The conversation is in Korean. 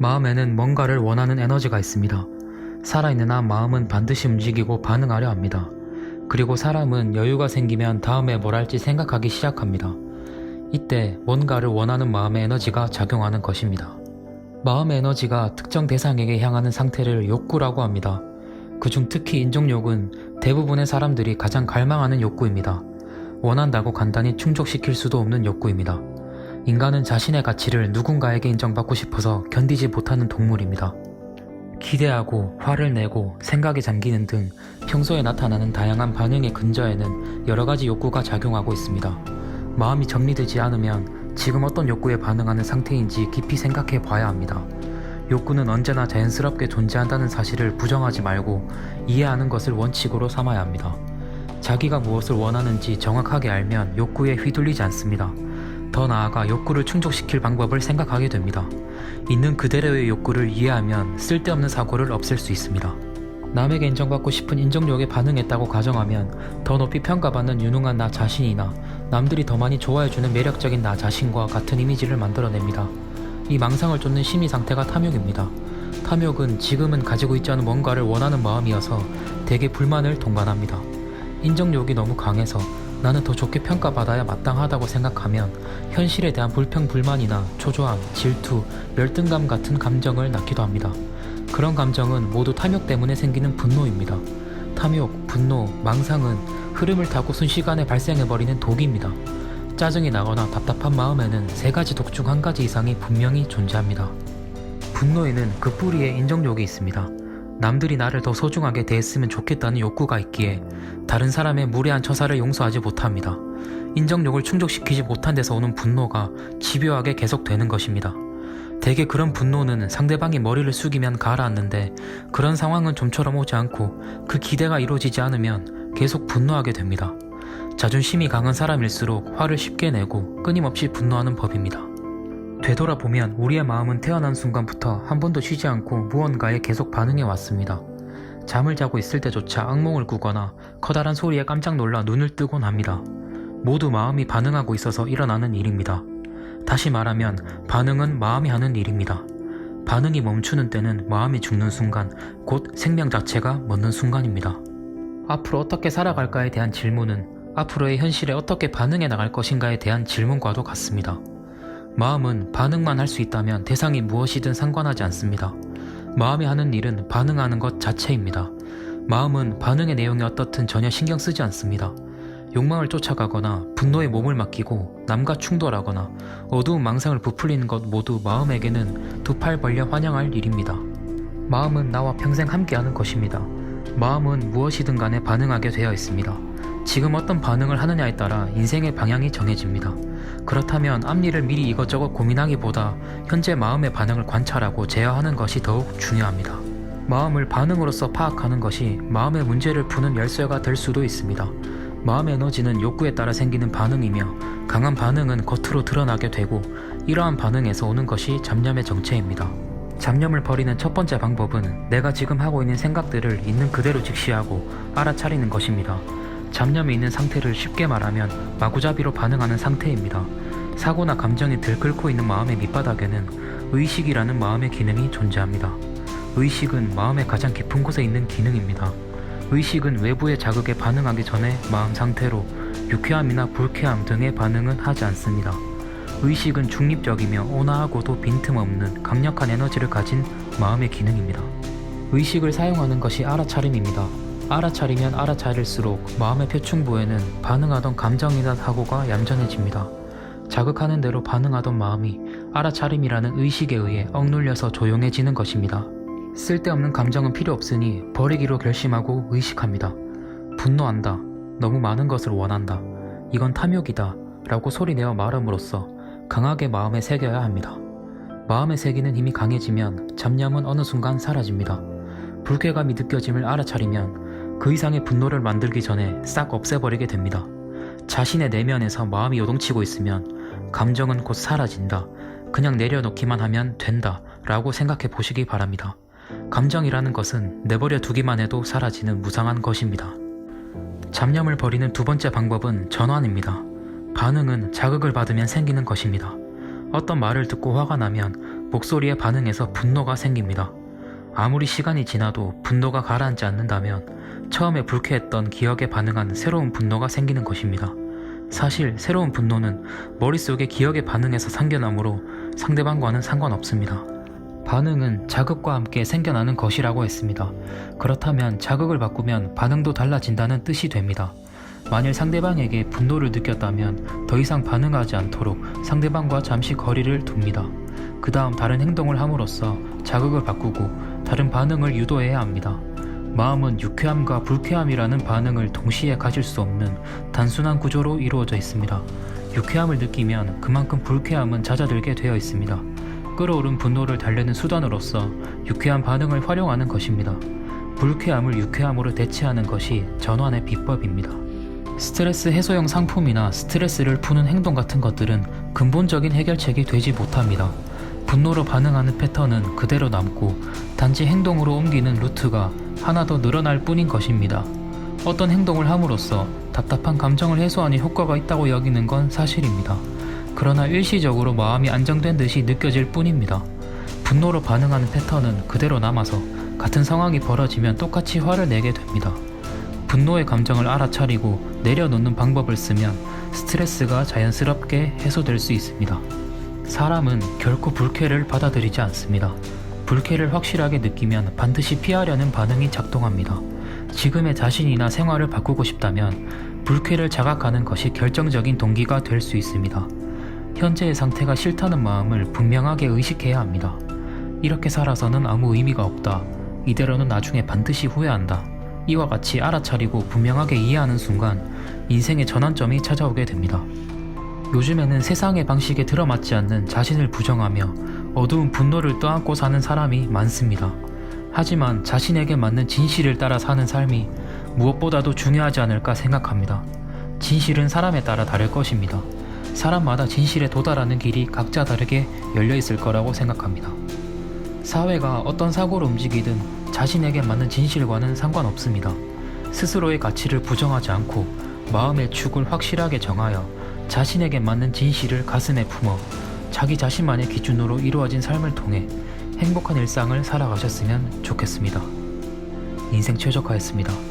마음에는 뭔가를 원하는 에너지가 있습니다. 살아있는 한 마음은 반드시 움직이고 반응하려 합니다. 그리고 사람은 여유가 생기면 다음에 뭘 할지 생각하기 시작합니다. 이때 뭔가를 원하는 마음의 에너지가 작용하는 것입니다. 마음의 에너지가 특정 대상에게 향하는 상태를 욕구라고 합니다. 그중 특히 인종욕은 대부분의 사람들이 가장 갈망하는 욕구입니다. 원한다고 간단히 충족시킬 수도 없는 욕구입니다. 인간은 자신의 가치를 누군가에게 인정받고 싶어서 견디지 못하는 동물입니다. 기대하고 화를 내고 생각에 잠기는 등 평소에 나타나는 다양한 반응의 근저에는 여러가지 욕구가 작용하고 있습니다. 마음이 정리되지 않으면 지금 어떤 욕구에 반응하는 상태인지 깊이 생각해 봐야 합니다. 욕구는 언제나 자연스럽게 존재한다는 사실을 부정하지 말고 이해하는 것을 원칙으로 삼아야 합니다. 자기가 무엇을 원하는지 정확하게 알면 욕구에 휘둘리지 않습니다. 더 나아가 욕구를 충족시킬 방법을 생각하게 됩니다. 있는 그대로의 욕구를 이해하면 쓸데없는 사고를 없앨 수 있습니다. 남에게 인정받고 싶은 인정욕에 반응했다고 가정하면 더 높이 평가받는 유능한 나 자신이나 남들이 더 많이 좋아해주는 매력적인 나 자신과 같은 이미지를 만들어냅니다. 이 망상을 쫓는 심리 상태가 탐욕입니다. 탐욕은 지금은 가지고 있지 않은 뭔가를 원하는 마음이어서 대개 불만을 동반합니다. 인정욕이 너무 강해서 나는 더 좋게 평가받아야 마땅하다고 생각하면 현실에 대한 불평불만이나 초조함, 질투, 열등감 같은 감정을 낳기도 합니다. 그런 감정은 모두 탐욕 때문에 생기는 분노입니다. 탐욕, 분노, 망상은 흐름을 타고 순식간에 발생해버리는 독입니다. 짜증이 나거나 답답한 마음에는 세 가지 독 중 한 가지 이상이 분명히 존재합니다. 분노에는 그 뿌리에 인정욕이 있습니다. 남들이 나를 더 소중하게 대했으면 좋겠다는 욕구가 있기에 다른 사람의 무례한 처사를 용서하지 못합니다. 인정욕을 충족시키지 못한 데서 오는 분노가 집요하게 계속되는 것입니다. 대개 그런 분노는 상대방이 머리를 숙이면 가라앉는데 그런 상황은 좀처럼 오지 않고 그 기대가 이루어지지 않으면 계속 분노하게 됩니다. 자존심이 강한 사람일수록 화를 쉽게 내고 끊임없이 분노하는 법입니다. 되돌아보면 우리의 마음은 태어난 순간부터 한 번도 쉬지 않고 무언가에 계속 반응해 왔습니다. 잠을 자고 있을 때조차 악몽을 꾸거나 커다란 소리에 깜짝 놀라 눈을 뜨곤 합니다. 모두 마음이 반응하고 있어서 일어나는 일입니다. 다시 말하면 반응은 마음이 하는 일입니다. 반응이 멈추는 때는 마음이 죽는 순간, 곧 생명 자체가 멎는 순간입니다. 앞으로 어떻게 살아갈까에 대한 질문은 앞으로의 현실에 어떻게 반응해 나갈 것인가에 대한 질문과도 같습니다. 마음은 반응만 할 수 있다면 대상이 무엇이든 상관하지 않습니다. 마음이 하는 일은 반응하는 것 자체입니다. 마음은 반응의 내용이 어떻든 전혀 신경 쓰지 않습니다. 욕망을 쫓아가거나 분노에 몸을 맡기고 남과 충돌하거나 어두운 망상을 부풀리는 것 모두 마음에게는 두 팔 벌려 환영할 일입니다. 마음은 나와 평생 함께하는 것입니다. 마음은 무엇이든 간에 반응하게 되어 있습니다. 지금 어떤 반응을 하느냐에 따라 인생의 방향이 정해집니다. 그렇다면 앞일을 미리 이것저것 고민하기보다 현재 마음의 반응을 관찰하고 제어하는 것이 더욱 중요합니다. 마음을 반응으로서 파악하는 것이 마음의 문제를 푸는 열쇠가 될 수도 있습니다. 마음의 에너지는 욕구에 따라 생기는 반응이며 강한 반응은 겉으로 드러나게 되고 이러한 반응에서 오는 것이 잡념의 정체입니다. 잡념을 버리는 첫 번째 방법은 내가 지금 하고 있는 생각들을 있는 그대로 직시하고 알아차리는 것입니다. 잡념이 있는 상태를 쉽게 말하면 마구잡이로 반응하는 상태입니다. 사고나 감정이 들끓고 있는 마음의 밑바닥에는 의식이라는 마음의 기능이 존재합니다. 의식은 마음의 가장 깊은 곳에 있는 기능입니다. 의식은 외부의 자극에 반응하기 전에 마음 상태로 유쾌함이나 불쾌함 등의 반응은 하지 않습니다. 의식은 중립적이며 온화하고도 빈틈없는 강력한 에너지를 가진 마음의 기능입니다. 의식을 사용하는 것이 알아차림입니다. 알아차리면 알아차릴수록 마음의 표층부에는 반응하던 감정이나 사고가 얌전해집니다. 자극하는 대로 반응하던 마음이 알아차림이라는 의식에 의해 억눌려서 조용해지는 것입니다. 쓸데없는 감정은 필요 없으니 버리기로 결심하고 의식합니다. 분노한다. 너무 많은 것을 원한다. 이건 탐욕이다. 라고 소리내어 말함으로써 강하게 마음에 새겨야 합니다. 마음에 새기는 힘이 강해지면 잡념은 어느 순간 사라집니다. 불쾌감이 느껴짐을 알아차리면 그 이상의 분노를 만들기 전에 싹 없애버리게 됩니다. 자신의 내면에서 마음이 요동치고 있으면 감정은 곧 사라진다. 그냥 내려놓기만 하면 된다. 라고 생각해 보시기 바랍니다. 감정이라는 것은 내버려 두기만 해도 사라지는 무상한 것입니다. 잡념을 버리는 두 번째 방법은 전환입니다. 반응은 자극을 받으면 생기는 것입니다. 어떤 말을 듣고 화가 나면 목소리에 반응해서 분노가 생깁니다. 아무리 시간이 지나도 분노가 가라앉지 않는다면 처음에 불쾌했던 기억에 반응한 새로운 분노가 생기는 것입니다. 사실 새로운 분노는 머릿속에 기억에 반응해서 생겨나므로 상대방과는 상관없습니다. 반응은 자극과 함께 생겨나는 것이라고 했습니다. 그렇다면 자극을 바꾸면 반응도 달라진다는 뜻이 됩니다. 만일 상대방에게 분노를 느꼈다면 더 이상 반응하지 않도록 상대방과 잠시 거리를 둡니다. 그 다음 다른 행동을 함으로써 자극을 바꾸고 다른 반응을 유도해야 합니다. 마음은 유쾌함과 불쾌함이라는 반응을 동시에 가질 수 없는 단순한 구조로 이루어져 있습니다. 유쾌함을 느끼면 그만큼 불쾌함은 잦아들게 되어 있습니다. 끓어오른 분노를 달래는 수단으로서 유쾌한 반응을 활용하는 것입니다. 불쾌함을 유쾌함으로 대체하는 것이 전환의 비법입니다. 스트레스 해소용 상품이나 스트레스를 푸는 행동 같은 것들은 근본적인 해결책이 되지 못합니다. 분노로 반응하는 패턴은 그대로 남고 단지 행동으로 옮기는 루트가 하나 더 늘어날 뿐인 것입니다. 어떤 행동을 함으로써 답답한 감정을 해소하는 효과가 있다고 여기는 건 사실입니다. 그러나 일시적으로 마음이 안정된 듯이 느껴질 뿐입니다. 분노로 반응하는 패턴은 그대로 남아서 같은 상황이 벌어지면 똑같이 화를 내게 됩니다. 분노의 감정을 알아차리고 내려놓는 방법을 쓰면 스트레스가 자연스럽게 해소될 수 있습니다. 사람은 결코 불쾌를 받아들이지 않습니다. 불쾌를 확실하게 느끼면 반드시 피하려는 반응이 작동합니다. 지금의 자신이나 생활을 바꾸고 싶다면 불쾌를 자각하는 것이 결정적인 동기가 될 수 있습니다. 현재의 상태가 싫다는 마음을 분명하게 의식해야 합니다. 이렇게 살아서는 아무 의미가 없다. 이대로는 나중에 반드시 후회한다. 이와 같이 알아차리고 분명하게 이해하는 순간 인생의 전환점이 찾아오게 됩니다. 요즘에는 세상의 방식에 들어맞지 않는 자신을 부정하며 어두운 분노를 떠안고 사는 사람이 많습니다. 하지만 자신에게 맞는 진실을 따라 사는 삶이 무엇보다도 중요하지 않을까 생각합니다. 진실은 사람에 따라 다를 것입니다. 사람마다 진실에 도달하는 길이 각자 다르게 열려 있을 거라고 생각합니다. 사회가 어떤 사고로 움직이든 자신에게 맞는 진실과는 상관없습니다. 스스로의 가치를 부정하지 않고 마음의 축을 확실하게 정하여 자신에게 맞는 진실을 가슴에 품어 자기 자신만의 기준으로 이루어진 삶을 통해 행복한 일상을 살아가셨으면 좋겠습니다. 인생 최적화였습니다.